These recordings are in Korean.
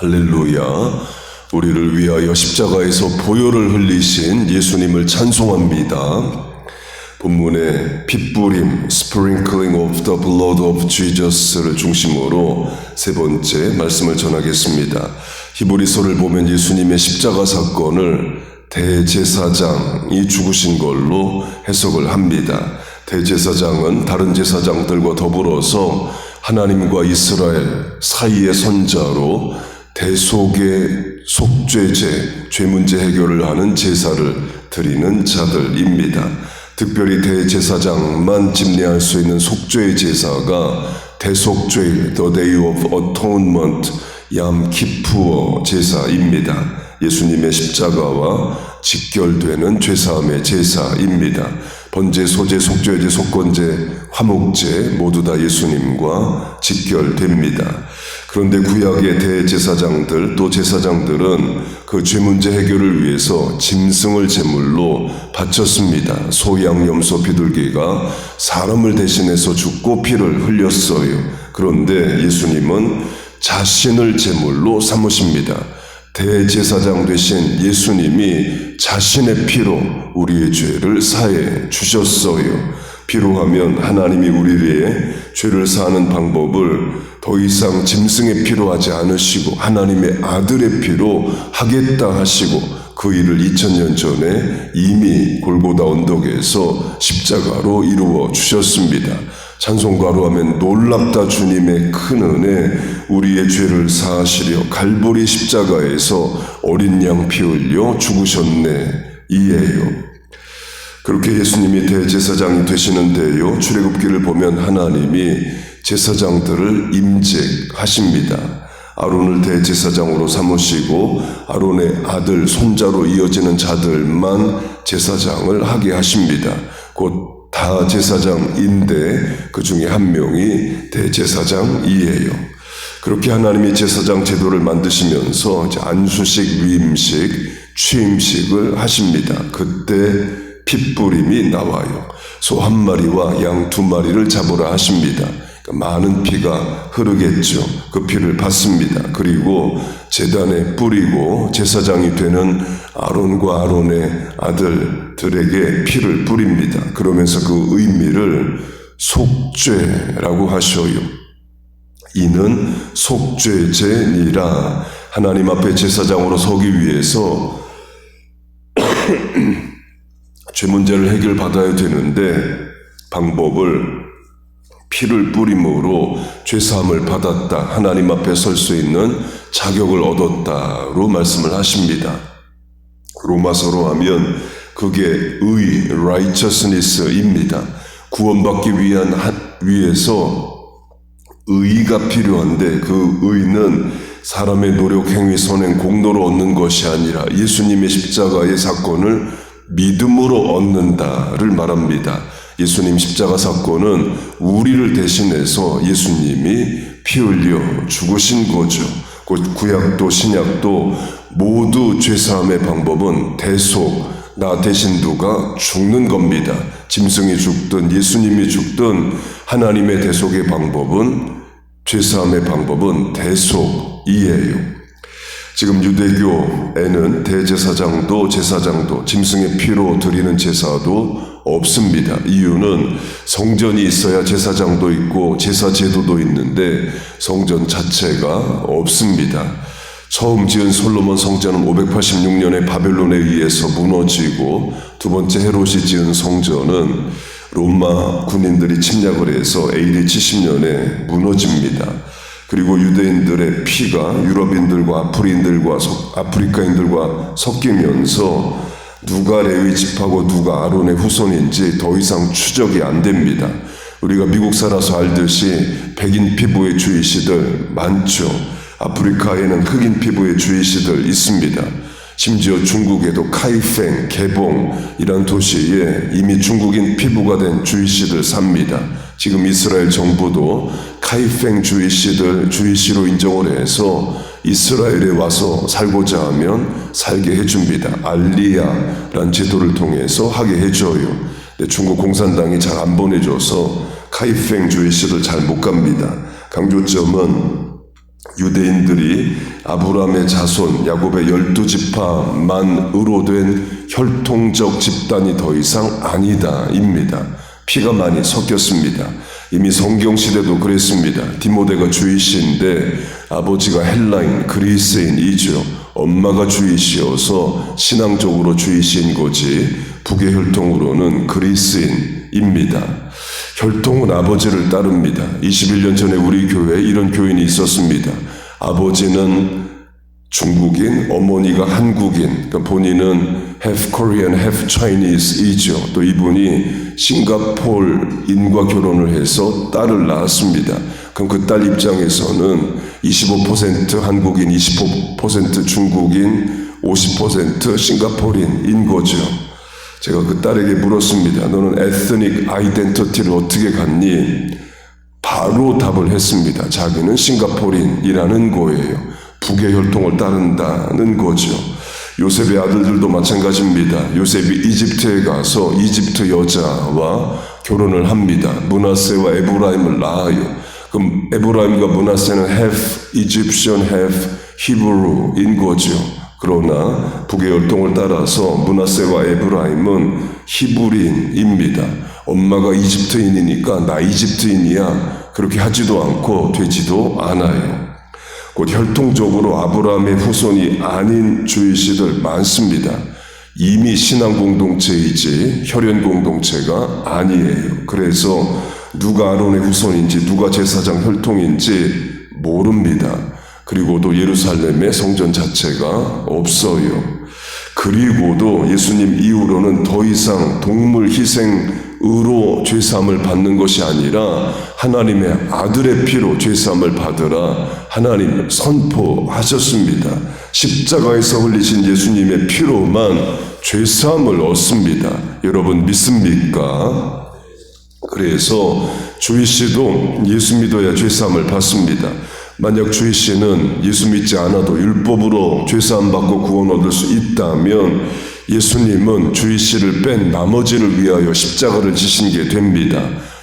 할렐루야. 우리를 위하여 십자가에서 보혈을 흘리신 예수님을 찬송합니다. 본문의 핏부림, sprinkling of the blood of Jesus를 중심으로 세 번째 말씀을 전하겠습니다. 히브리서를 보면 예수님의 십자가 사건을 대제사장이 죽으신 걸로 해석을 합니다. 대제사장은 다른 제사장들과 더불어서 하나님과 이스라엘 사이의 선자로 대속의 속죄제, 죄 문제 해결을 하는 제사를 드리는 자들입니다. 특별히 대제사장만 집례할 수 있는 속죄의 제사가 대속죄일, The Day of Atonement, 얌키푸어 제사입니다. 예수님의 십자가와 직결되는 죄사함의 제사입니다. 번제, 소제, 속죄제, 속건제, 화목제 모두 다 예수님과 직결됩니다. 그런데 구약의 대제사장들 또 제사장들은 그 죄 문제 해결을 위해서 짐승을 제물로 바쳤습니다. 소, 양, 염소, 비둘기가 사람을 대신해서 죽고 피를 흘렸어요. 그런데 예수님은 자신을 제물로 삼으십니다. 대제사장 되신 예수님이 자신의 피로 우리의 죄를 사해 주셨어요. 필요하면 하나님이 우리의 죄를 사하는 방법을 더 이상 짐승의 피로 하지 않으시고 하나님의 아들의 피로 하겠다 하시고 그 일을 2000년 전에 이미 골고다 언덕에서 십자가로 이루어 주셨습니다. 찬송가로 하면 놀랍다 주님의 큰 은혜, 우리의 죄를 사하시려 갈보리 십자가에서 어린 양 피 흘려 죽으셨네 이에요. 그렇게 예수님이 대제사장이 되시는데요, 출애굽기를 보면 하나님이 제사장들을 임직하십니다. 아론을 대제사장으로 삼으시고 아론의 아들, 손자로 이어지는 자들만 제사장을 하게 하십니다. 곧 다 제사장인데 그 중에 한 명이 대제사장이에요. 그렇게 하나님이 제사장 제도를 만드시면서 이제 안수식, 위임식, 취임식을 하십니다. 그때 핏부림이 나와요. 소 한 마리와 양 두 마리를 잡으라 하십니다. 그러니까 많은 피가 흐르겠죠. 그 피를 받습니다. 그리고 제단에 뿌리고 제사장이 되는 아론과 아론의 아들들에게 피를 뿌립니다. 그러면서 그 의미를 속죄라고 하셔요. 이는 속죄제니라. 하나님 앞에 제사장으로 서기 위해서 죄 문제를 해결받아야 되는데 방법을 피를 뿌림으로 죄사함을 받았다, 하나님 앞에 설 수 있는 자격을 얻었다로 말씀을 하십니다. 로마서로 하면 그게 의, righteousness입니다. 구원받기 위해서 의가 필요한데 그 의는 사람의 노력, 행위, 선행, 공로로 얻는 것이 아니라 예수님의 십자가의 사건을 믿음으로 얻는다를 말합니다. 예수님 십자가 사건은 우리를 대신해서 예수님이 피 흘려 죽으신 거죠. 구약도 신약도 모두 죄사함의 방법은 대속, 나 대신 누가 죽는 겁니다. 짐승이 죽든 예수님이 죽든 하나님의 대속의 방법은, 죄사함의 방법은 대속이에요. 지금 유대교에는 대제사장도 제사장도 짐승의 피로 드리는 제사도 없습니다. 이유는 성전이 있어야 제사장도 있고 제사 제도도 있는데 성전 자체가 없습니다. 처음 지은 솔로몬 성전은 586년에 바벨론에 의해서 무너지고 두 번째 헤롯이 지은 성전은 로마 군인들이 침략을 해서 AD 70년에 무너집니다. 그리고 유대인들의 피가 유럽인들과 아프리카인들과 섞이면서 누가 레위 지파고 누가 아론의 후손인지 더 이상 추적이 안 됩니다. 우리가 미국 살아서 알듯이 백인 피부의 주이시들 많죠. 아프리카에는 흑인 피부의 주이시들 있습니다. 심지어 중국에도 카이팽, 개봉이란 도시에 이미 중국인 피부가 된 주이시들 삽니다. 지금 이스라엘 정부도 카이팽 주이시로 인정을 해서 이스라엘에 와서 살고자 하면 살게 해줍니다. 알리야란 제도를 통해서 하게 해줘요. 근데 중국 공산당이 잘 안 보내줘서 카이팽 주이시들 잘 못 갑니다. 강조점은 유대인들이 아브라함의 자손 야곱의 12지파만으로 된 혈통적 집단이 더 이상 아니다 입니다. 피가 많이 섞였습니다. 이미 성경시대도 그랬습니다. 디모데가 주이시인데 아버지가 헬라인 그리스인이죠. 엄마가 주이시여서 신앙적으로 주이시인 거지 북의 혈통으로는 그리스인입니다. 혈통은 아버지를 따릅니다. 21년 전에 우리 교회에 이런 교인이 있었습니다. 아버지는 중국인, 어머니가 한국인, 그러니까 본인은 half Korean, half Chinese이죠. 또 이분이 싱가포르인과 결혼을 해서 딸을 낳았습니다. 그럼 그 딸 입장에서는 25% 한국인, 25% 중국인, 50% 싱가포르인인 거죠. 제가 그 딸에게 물었습니다. 너는 에스닉 아이덴티티를 어떻게 갖니? 바로 답을 했습니다. 자기는 싱가포르인이라는 거예요. 북의 혈통을 따른다는 거죠. 요셉의 아들들도 마찬가지입니다. 요셉이 이집트에 가서 이집트 여자와 결혼을 합니다. 므낫세와 에브라임을 낳아요. 그럼 에브라임과 므낫세는 half Egyptian, half Hebrew인 거죠. 그러나 북의 혈통을 따라서 므낫세와 에브라임은 히브리인입니다. 엄마가 이집트인이니까 나 이집트인이야 그렇게 하지도 않고 되지도 않아요. 곧 혈통적으로 아브라함의 후손이 아닌 주이시들 많습니다. 이미 신앙 공동체이지 혈연 공동체가 아니에요. 그래서 누가 아론의 후손인지 누가 제사장 혈통인지 모릅니다. 그리고도 예루살렘에 성전 자체가 없어요. 그리고도 예수님 이후로는 더 이상 동물 희생으로 죄사함을 받는 것이 아니라 하나님의 아들의 피로 죄사함을 받으라 하나님 선포하셨습니다. 십자가에서 흘리신 예수님의 피로만 죄사함을 얻습니다. 여러분 믿습니까? 그래서 주이씨도 예수 믿어야 죄사함을 받습니다. 만약 주이씨는 예수 믿지 않아도 율법으로 죄사함 받고 구원 얻을 수 있다면 예수님은 주이씨를 뺀 나머지를 위하여 십자가를 지신 게 됩니다.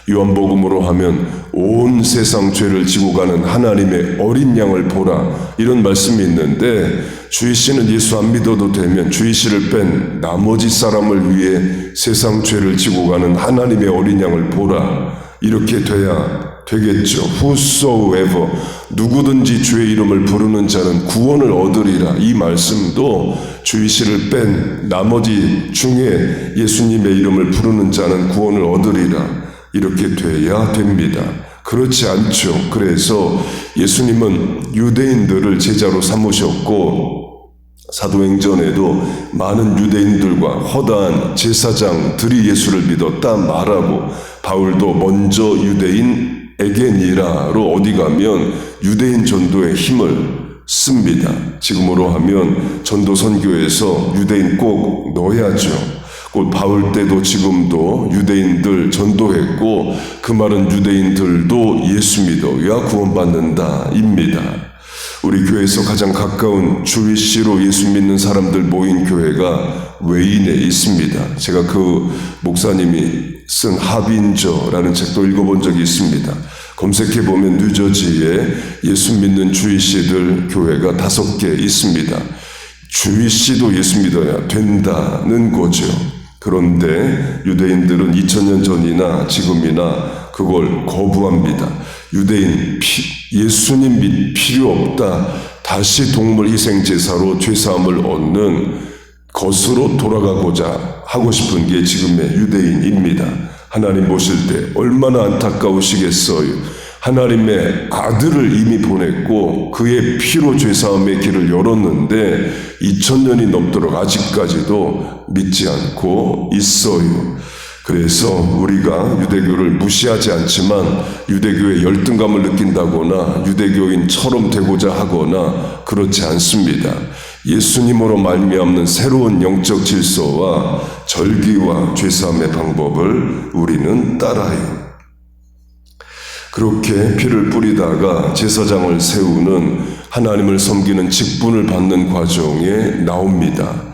요한복음으로 하면 온 세상 죄를 지고 가는 하나님의 어린 양을 보라 이런 말씀이 있는데 주이씨는 예수 안 믿어도 되면 주이씨를 뺀 나머지 사람을 위해 세상 죄를 지고 가는 하나님의 어린 양을 보라 이렇게 돼야 되겠죠. Whosoever 누구든지 주의 이름을 부르는 자는 구원을 얻으리라 이 말씀도 주이씨를 뺀 나머지 중에 예수님의 이름을 부르는 자는 구원을 얻으리라 이렇게 돼야 됩니다. 그렇지 않죠. 그래서 예수님은 유대인들을 제자로 삼으셨고 사도행전에도 많은 유대인들과 허다한 제사장들이 예수를 믿었다 말하고 바울도 먼저 유대인에게니라로 어디 가면 유대인 전도의 힘을 씁니다. 지금으로 하면 전도 선교에서 유대인 꼭 넣어야죠. 곧 바울 때도 지금도 유대인들 전도했고 그 말은 유대인들도 예수 믿어야 구원받는다 입니다. 우리 교회에서 가장 가까운 주이씨로 예수 믿는 사람들 모인 교회가 웨인에 있습니다. 제가 그 목사님이 쓴 하빈저라는 책도 읽어본 적이 있습니다. 검색해보면 뉴저지에 예수 믿는 주이씨들 교회가 5개 있습니다. 주이씨도 예수 믿어야 된다는 거죠. 그런데 유대인들은 2000년 전이나 지금이나 그걸 거부합니다. 유대인 예수님 믿 필요 없다. 다시 동물 희생 제사로 죄사함을 얻는 것으로 돌아가고자 하고 싶은 게 지금의 유대인입니다. 하나님 보실 때 얼마나 안타까우시겠어요. 하나님의 아들을 이미 보냈고 그의 피로 죄사함의 길을 열었는데 2000년이 넘도록 아직까지도 믿지 않고 있어요. 그래서 우리가 유대교를 무시하지 않지만 유대교의 열등감을 느낀다거나 유대교인처럼 되고자 하거나 그렇지 않습니다. 예수님으로 말미암는 새로운 영적 질서와 절기와 죄사함의 방법을 우리는 따라요. 그렇게 피를 뿌리다가 제사장을 세우는 하나님을 섬기는 직분을 받는 과정에 나옵니다.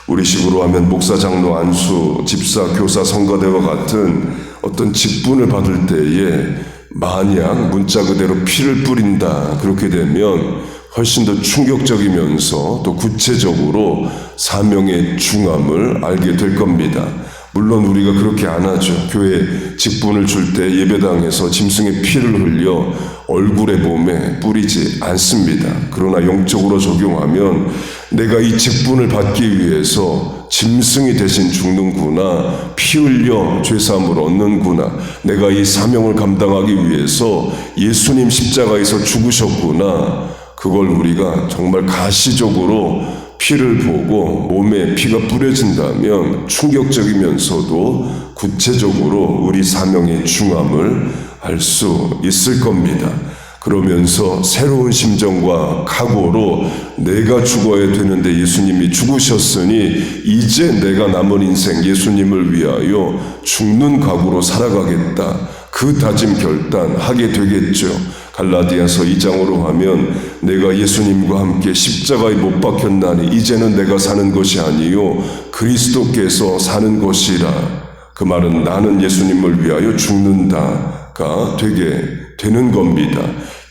우리 식으로 하면 목사, 장로, 안수, 집사, 교사, 성가대와 같은 어떤 직분을 받을 때에 만약 문자 그대로 피를 뿌린다 그렇게 되면 훨씬 더 충격적이면서 또 구체적으로 사명의 중함을 알게 될 겁니다. 물론 우리가 그렇게 안 하죠. 교회 직분을 줄 때 예배당에서 짐승의 피를 흘려 얼굴에 몸에 뿌리지 않습니다. 그러나 영적으로 적용하면 내가 이 직분을 받기 위해서 짐승이 대신 죽는구나, 피 흘려 죄사함을 얻는구나, 내가 이 사명을 감당하기 위해서 예수님 십자가에서 죽으셨구나, 그걸 우리가 정말 가시적으로 피를 보고 몸에 피가 뿌려진다면 충격적이면서도 구체적으로 우리 사명의 중함을 알 수 있을 겁니다. 그러면서 새로운 심정과 각오로 내가 죽어야 되는데 예수님이 죽으셨으니 이제 내가 남은 인생 예수님을 위하여 죽는 각오로 살아가겠다. 그 다짐 결단하게 되겠죠. 갈라디아서 2장으로 하면 내가 예수님과 함께 십자가에 못 박혔나니 이제는 내가 사는 것이 아니요 그리스도께서 사는 것이라. 그 말은 나는 예수님을 위하여 죽는다가 되게 되는 겁니다.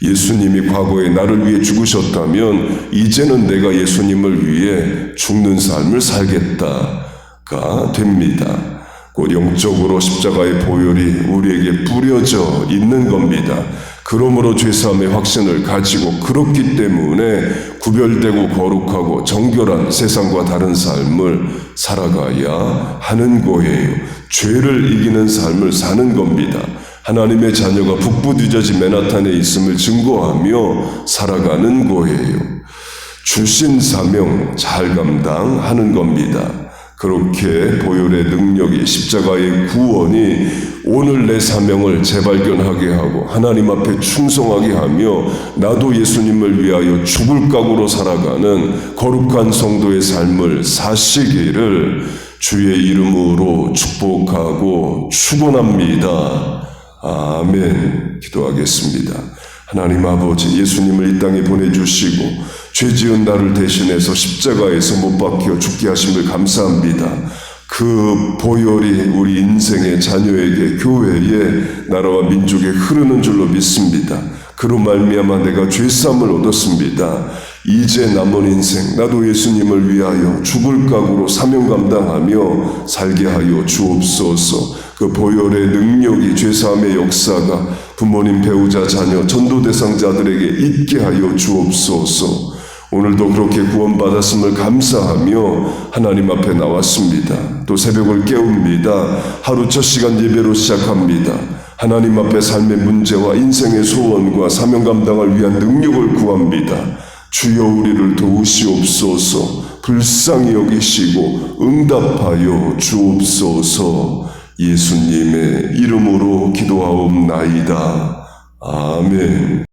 예수님이 과거에 나를 위해 죽으셨다면 이제는 내가 예수님을 위해 죽는 삶을 살겠다가 됩니다. 곧 영적으로 십자가의 보혈이 우리에게 뿌려져 있는 겁니다. 그러므로 죄사함의 확신을 가지고 그렇기 때문에 구별되고 거룩하고 정결한 세상과 다른 삶을 살아가야 하는 거예요. 죄를 이기는 삶을 사는 겁니다. 하나님의 자녀가 북부 뉴저지 맨하탄에 있음을 증거하며 살아가는 거예요. 주신 사명 잘 감당하는 겁니다. 그렇게 보혈의 능력이 십자가의 구원이 오늘 내 사명을 재발견하게 하고 하나님 앞에 충성하게 하며 나도 예수님을 위하여 죽을 각오로 살아가는 거룩한 성도의 삶을 사시기를 주의 이름으로 축복하고 축원합니다. 아멘. 기도하겠습니다. 하나님 아버지, 예수님을 이 땅에 보내주시고 죄 지은 나를 대신해서 십자가에서 못 박혀 죽게 하심을 감사합니다. 그 보혈이 우리 인생의 자녀에게 교회에 나라와 민족에 흐르는 줄로 믿습니다. 그로 말미암아 내가 죄사함을 얻었습니다. 이제 남은 인생 나도 예수님을 위하여 죽을 각오로 사명 감당하며 살게 하여 주옵소서. 그 보혈의 능력이 죄사함의 역사가 부모님, 배우자, 자녀, 전도 대상자들에게 있게 하여 주옵소서. 오늘도 그렇게 구원받았음을 감사하며 하나님 앞에 나왔습니다. 또 새벽을 깨웁니다. 하루 첫 시간 예배로 시작합니다. 하나님 앞에 삶의 문제와 인생의 소원과 사명 감당을 위한 능력을 구합니다. 주여 우리를 도우시옵소서. 불쌍히 여기시고 응답하여 주옵소서. 예수님의 이름으로 기도하옵나이다. 아멘.